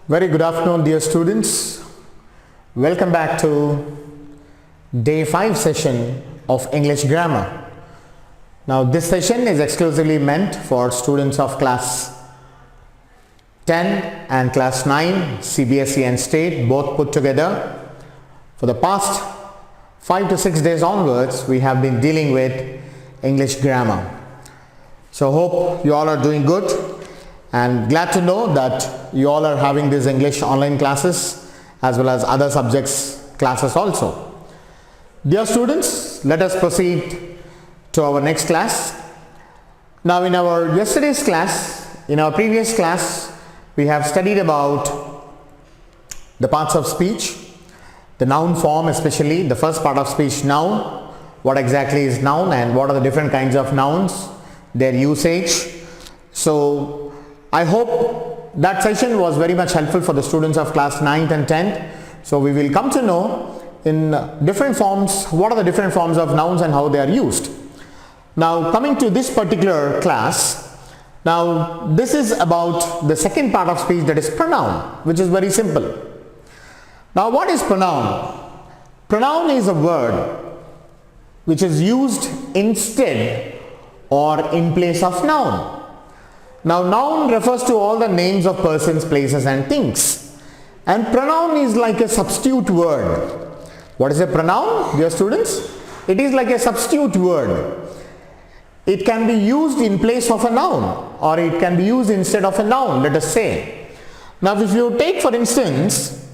Very good afternoon, dear students. Welcome back to day 5 session of English grammar. Now this session is exclusively meant for students of class 10 and class 9, CBSE and state both put together. For the past 5 to 6 days onwards, we have been dealing with English grammar. So hope you all are doing good. And glad to know that you all are having these English online classes as well as other subjects classes also. Dear students, let us proceed to our next class. Now in our yesterday's class, in our previous class, we have studied about the parts of speech, the noun form, especially the first part of speech, noun, what exactly is noun and what are the different kinds of nouns, their usage. So I hope that session was very much helpful for the students of class 9th and 10th. So we will come to know in different forms, what are the different forms of nouns and how they are used. Now coming to this particular class, now this is about the second part of speech, that is pronoun, which is very simple. Now what is pronoun? Pronoun is a word which is used instead or in place of noun. Now noun refers to all the names of persons, places and things, and pronoun is like a substitute word. What is a pronoun, dear students? It is like a substitute word. It can be used in place of a noun or it can be used instead of a noun, let us say. Now if you take for instance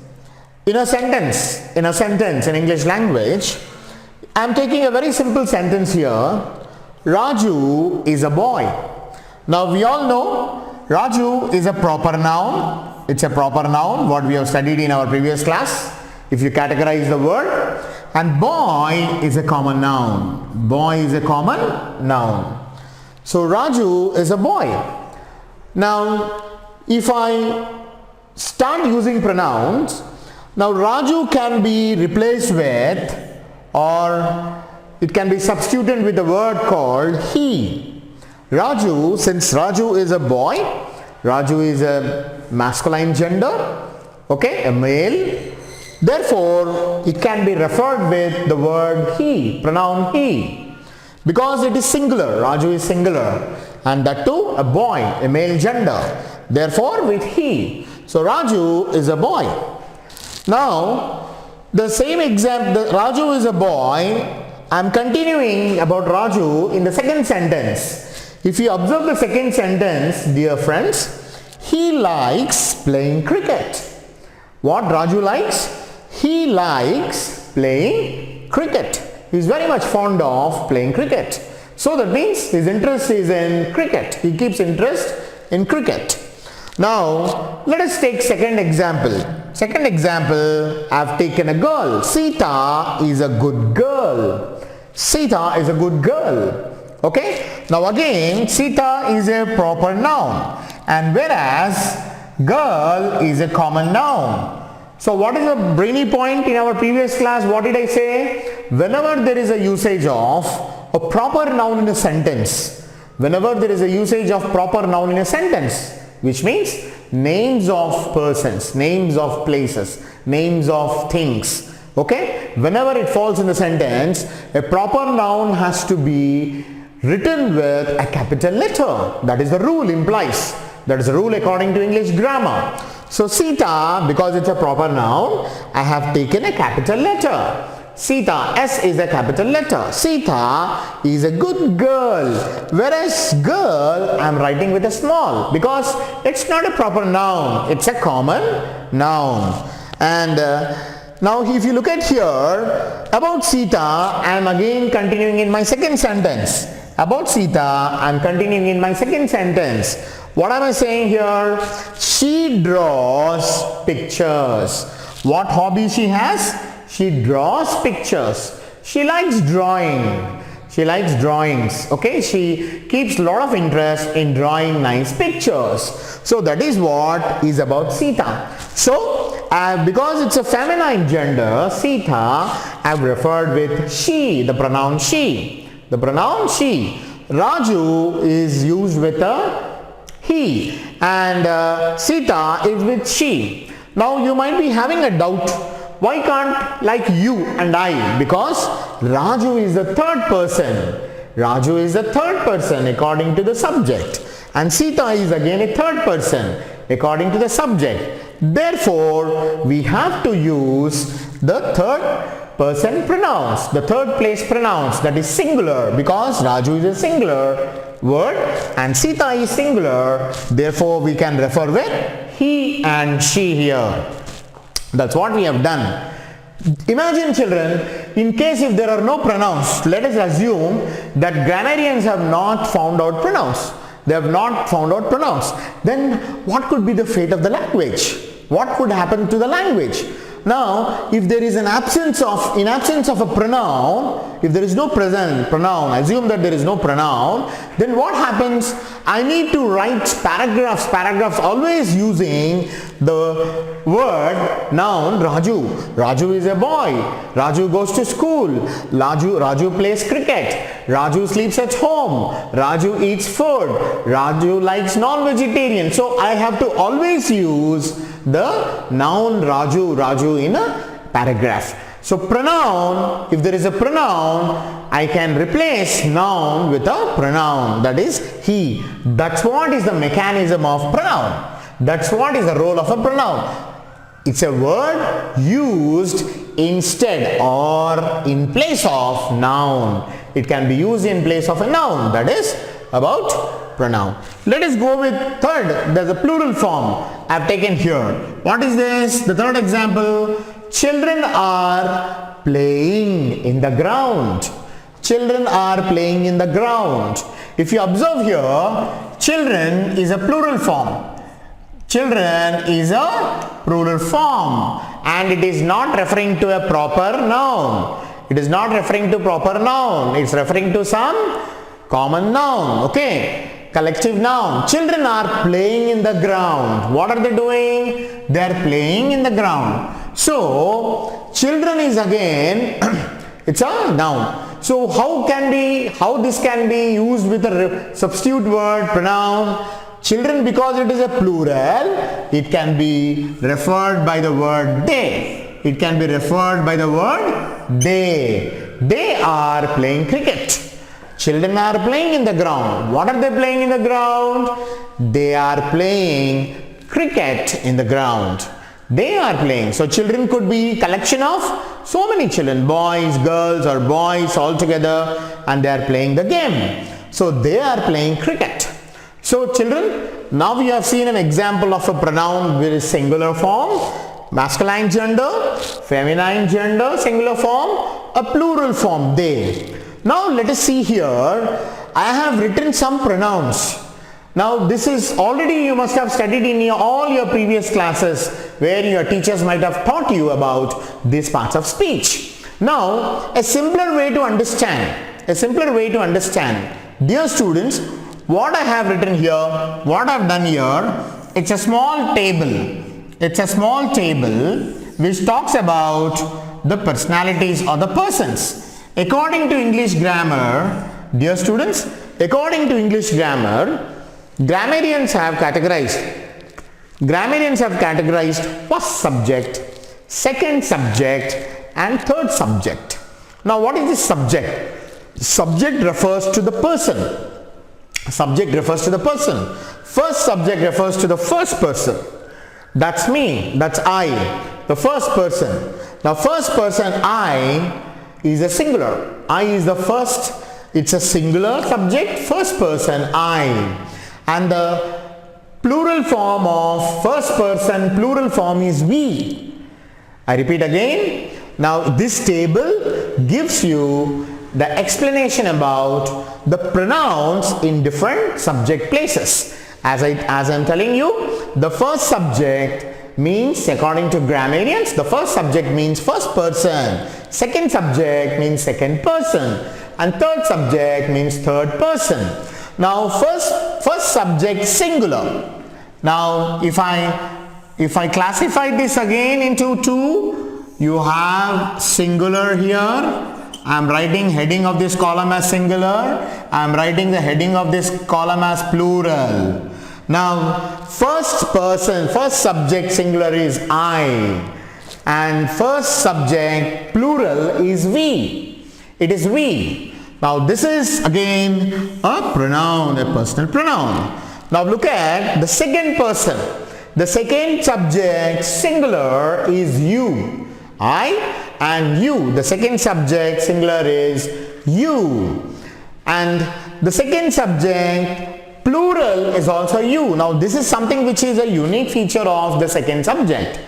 in a sentence in English language, I am taking a very simple sentence here. Raju is a boy. Now we all know Raju is a proper noun. It's a proper noun, what we have studied in our previous class, if you categorize the word. And boy is a common noun. Boy is a common noun. So Raju is a boy. Now if I start using pronouns, now Raju can be replaced with, or it can be substituted with a word called he. Raju, since Raju is a boy, Raju is a masculine gender, okay, a male, therefore it can be referred with the word he, pronoun he, because it is singular. Raju is singular, and that too a boy, a male gender, therefore with he. So Raju is a boy. Now the same example, Raju is a boy, I am continuing about Raju in the second sentence. If you observe the second sentence, dear friends, he likes playing cricket. What Raju likes? He likes playing cricket. He is very much fond of playing cricket. So that means his interest is in cricket. He keeps interest in cricket. Now let us take second example. Second example, I have taken a girl. Sita is a good girl. Sita is a good girl. Okay, now again Sita is a proper noun, and whereas girl is a common noun. So what is the brainy point in our previous class? What did I say? Whenever there is a usage of a proper noun in a sentence, whenever there is a usage of proper noun in a sentence, which means names of persons, names of places, names of things, okay, whenever it falls in the sentence, a proper noun has to be written with a capital letter. That is the rule implies. That is the rule according to English grammar. So Sita, because it's a proper noun, I have taken a capital letter. Sita, S is a capital letter. Sita is a good girl. Whereas girl, I am writing with a small, because it's not a proper noun. It's a common noun. And now if you look at here, about Sita, I am again continuing in my second sentence. About Sita, I am continuing in my second sentence. What am I saying here? She draws pictures. What hobby she has? She draws pictures. She likes drawing. She likes drawings. Okay, she keeps a lot of interest in drawing nice pictures. So that is what is about Sita. So because it's a feminine gender, Sita, I have referred with she, the pronoun she. The pronoun she. Raju is used with a he. and Sita is with she. Now you might be having a doubt, why can't like you and I? Because Raju is the third person. Raju is the third person according to the subject, and Sita is again a third person according to the subject. Therefore, we have to use the third person pronouns, the third place pronouns, that is singular, because Raju is a singular word and Sita is singular. Therefore, we can refer with he and she here. That's what we have done. Imagine, children, in case if there are no pronouns, let us assume that grammarians have not found out pronouns. They have not found out pronouns. Then what could be the fate of the language? What could happen to the language? Now, if there is in absence of a pronoun, if there is no present pronoun, assume that there is no pronoun, then what happens? I need to write paragraphs always using the word noun Raju. Raju is a boy. Raju goes to school. Raju plays cricket. Raju sleeps at home. Raju eats food. Raju likes non-vegetarian. So I have to always use the noun Raju in a paragraph. So pronoun, if there is a pronoun, I can replace noun with a pronoun, that is he. That's what is the mechanism of pronoun. That's what is the role of a pronoun. It's a word used instead or in place of noun. It can be used in place of a noun, that is about pronoun. Let us go with third. There's a plural form I have taken here. What is this? The third example. Children are playing in the ground. Children are playing in the ground. If you observe here, children is a plural form. Children is a plural form and it is not referring to a proper noun. It is not referring to proper noun. It's referring to some common noun. Okay. Collective noun. Children are playing in the ground. What are they doing? They are playing in the ground. So, children is again, it's a noun. So, how this can be used with a substitute word, pronoun? Children, because it is a plural, it can be referred by the word they. It can be referred by the word they. They are playing cricket. Children are playing in the ground. What are they playing in the ground? They are playing cricket in the ground. They are playing. So children could be collection of so many children, boys, girls or boys all together, and they are playing the game. So they are playing cricket. So children, now we have seen an example of a pronoun with singular form, masculine gender, feminine gender, singular form, a plural form, they. Now let us see here, I have written some pronouns. Now this is already you must have studied in all your previous classes where your teachers might have taught you about these parts of speech. Now a simpler way to understand, dear students, what I have written here, what I have done here, it's a small table. It's a small table which talks about the personalities or the persons. According to English grammar, dear students, according to English grammar, grammarians have categorized first subject, second subject and third subject. Now what is this subject? Subject refers to the person. Subject refers to the person. First subject refers to the first person. That's me, that's I, the first person. Now first person I is a singular. I is the first, it's a singular subject, first person I. And the plural form of first person, plural form is we. I repeat again. Now this table gives you the explanation about the pronouns in different subject places. As I'm telling you, the first subject means, according to grammarians, the first subject means first person, second subject means second person, and third subject means third person. Now first subject singular. Now if I classify this again into two, you have singular here. I am writing heading of this column as singular. I am writing the heading of this column as plural. Now, first person, first subject singular is I, and first subject plural is we. It is we. Now, this is again a pronoun, a personal pronoun. Now, look at the second person. The second subject singular is you. I and you. The second subject singular is you. And the second subject plural is also you. Now, this is something which is a unique feature of the second subject.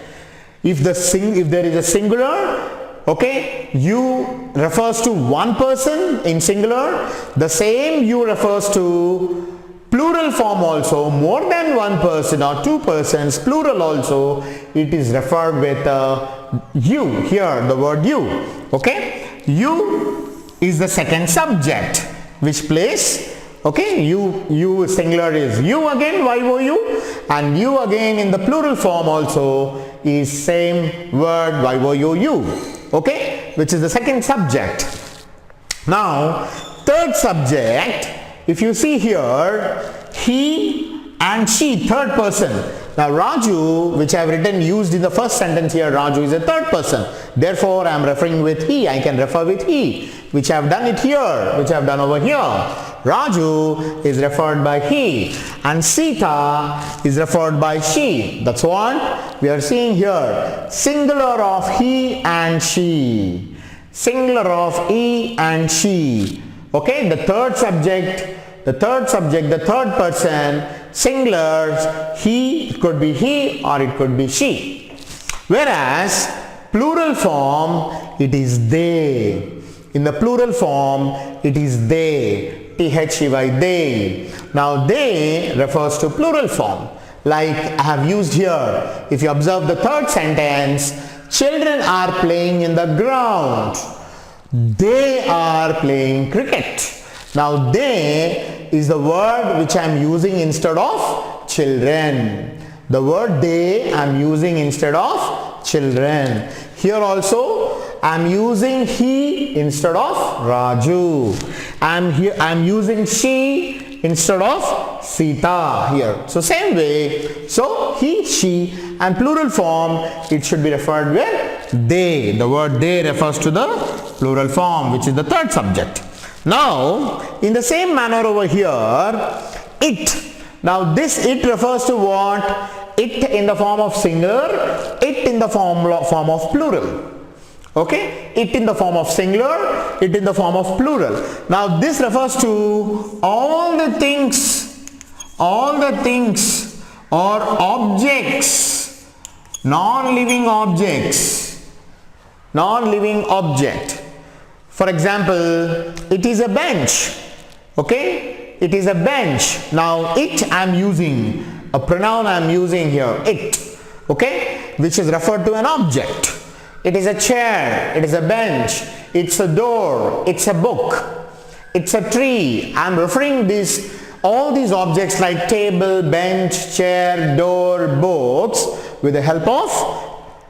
If there is a singular, okay, you refers to one person in singular. The same you refers to plural form also, more than one person or two persons, plural also, it is referred with you here, the word you. Okay, you is the second subject which plays, okay, you singular is you again, you, and you again in the plural form also is same word you, okay, which is the second subject. Now, third subject, if you see here, he and she, third person. Now, Raju, which I have written used in the first sentence here, Raju is a third person. Therefore, I am referring with he. I can refer with he, which I have done it here, which I have done over here. Raju is referred by he, and Sita is referred by she. That's what we are seeing here. Singular of he and she. Singular of he and she. Okay, the third subject, the third person, singular, he, it could be he or it could be she. Whereas plural form, it is they. In the plural form, it is they. T-H-E-Y, they. Now, they refers to plural form. Like I have used here, if you observe the third sentence, children are playing in the ground. They are playing cricket. Now, they is the word which I am using instead of children. The word they I am using instead of children. Here also I am using he instead of Raju. I am using she instead of Sita here. So same way, so he, she, and plural form, it should be referred with they. The word they refers to the plural form, which is the third subject. Now, in the same manner over here, it. Now, this it refers to what? It in the form of singular, it in the form of plural. Okay, it in the form of singular, it in the form of plural. Now, this refers to all the things or objects, non-living objects, non-living object. For example, it is a bench. Okay, it is a bench. Now, it I am using, a pronoun I am using here, it. Okay, which is referred to an object. It is a chair, it is a bench, it's a door, it's a book, it's a tree. I am referring all these objects like table, bench, chair, door, books with the help of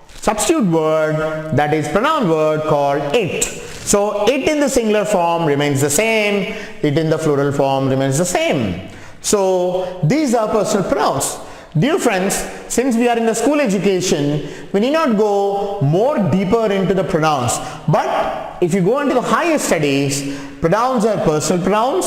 substitute word, that is pronoun word called it. So, it in the singular form remains the same, it in the plural form remains the same. So, these are personal pronouns. Dear friends, since we are in the school education, we need not go more deeper into the pronouns. But if you go into the higher studies, pronouns are personal pronouns,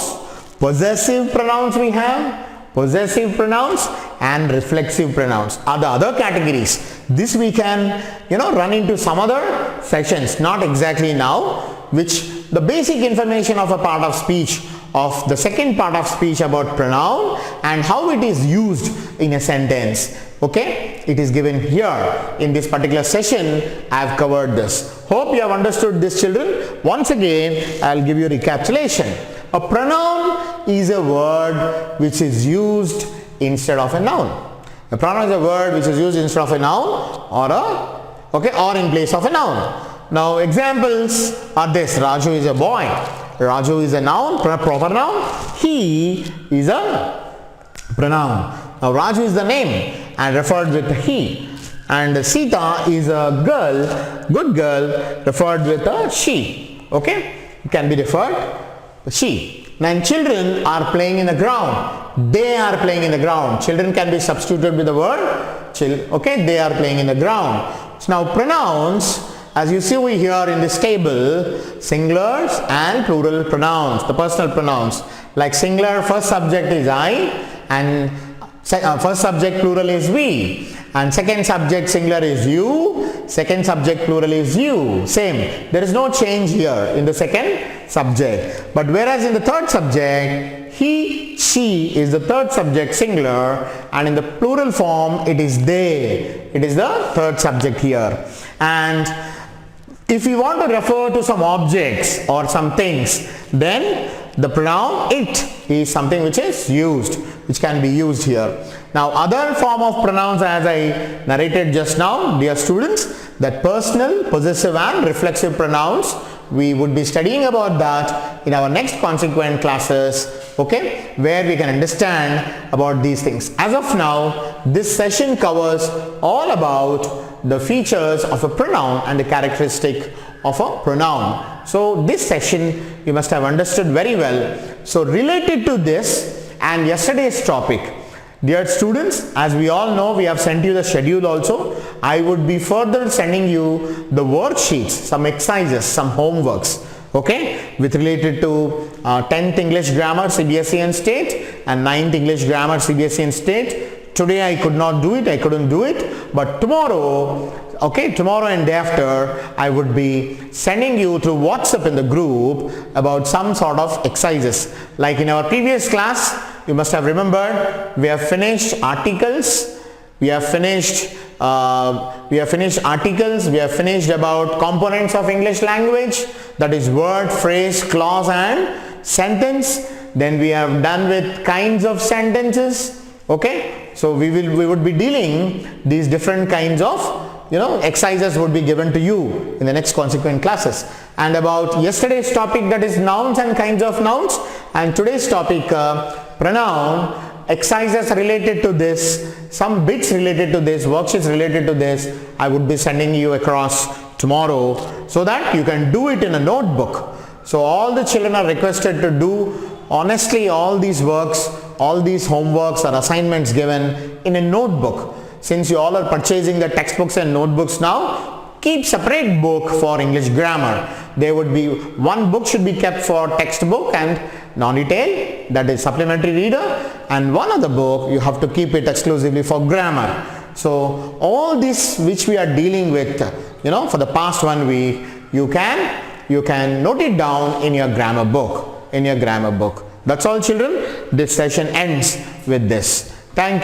possessive pronouns we have, possessive pronouns and reflexive pronouns are the other categories. This we can, run into some other sessions, not exactly now, which the basic information of a part of speech, of the second part of speech about pronoun and how it is used in a sentence. Okay, it is given here in this particular session. I have covered this. Hope you have understood this, children. Once again, I will give you a recapitulation. A pronoun is a word which is used instead of a noun. A pronoun is a word which is used instead of a noun or in place of a noun. Now, examples are this: Raju is a boy. Raju is a noun, proper noun. He is a pronoun. Now, Raju is the name and referred with he. And Sita is a girl, good girl, referred with a she. Okay, it can be referred she. And children are playing in the ground. They are playing in the ground. Children can be substituted with the word okay, they are playing in the ground. So now pronouns, as you see over here in this table, singulars and plural pronouns, the personal pronouns. Like singular first subject is I, and first subject plural is we, and second subject singular is you, second subject plural is you. Same, there is no change here in the second subject. But whereas in the third subject, he, she is the third subject singular, and in the plural form it is they. It is the third subject here. And if you want to refer to some objects or some things, then the pronoun it is something which is used, which can be used here. Now other form of pronouns, as I narrated just now, dear students, that personal, possessive and reflexive pronouns, we would be studying about that in our next consequent classes, okay, where we can understand about these things. As of now, this session covers all about the features of a pronoun and the characteristic of a pronoun. So this session you must have understood very well. So related to this and yesterday's topic, dear students, as we all know, we have sent you the schedule also. I would be further sending you the worksheets, some exercises, some homeworks, okay, with related to 10th English Grammar CBSE and State and 9th English Grammar CBSE and State. Today I could not do it, I couldn't do it, but tomorrow, okay, tomorrow and day after, I would be sending you through WhatsApp in the group about some sort of exercises. Like in our previous class, you must have remembered, we have finished articles, we have finished articles, we have finished about components of English language, that is word, phrase, clause and sentence. Then we have done with kinds of sentences, okay. So we would be dealing these different kinds of exercises would be given to you in the next consequent classes. And about yesterday's topic, that is nouns and kinds of nouns, and today's topic pronoun, exercises related to this, some bits related to this, worksheets related to this, I would be sending you across tomorrow so that you can do it in a notebook. So all the children are requested to do honestly all these works, all these homeworks or assignments given in a notebook. Since you all are purchasing the textbooks and notebooks now, keep separate book for English grammar. There would be one book should be kept for textbook and non-detail, that is supplementary reader, and one other book you have to keep it exclusively for grammar. So all this which we are dealing with, for the past 1 week, you can note it down in your grammar book. That's all, children. This session ends with this. Thank you.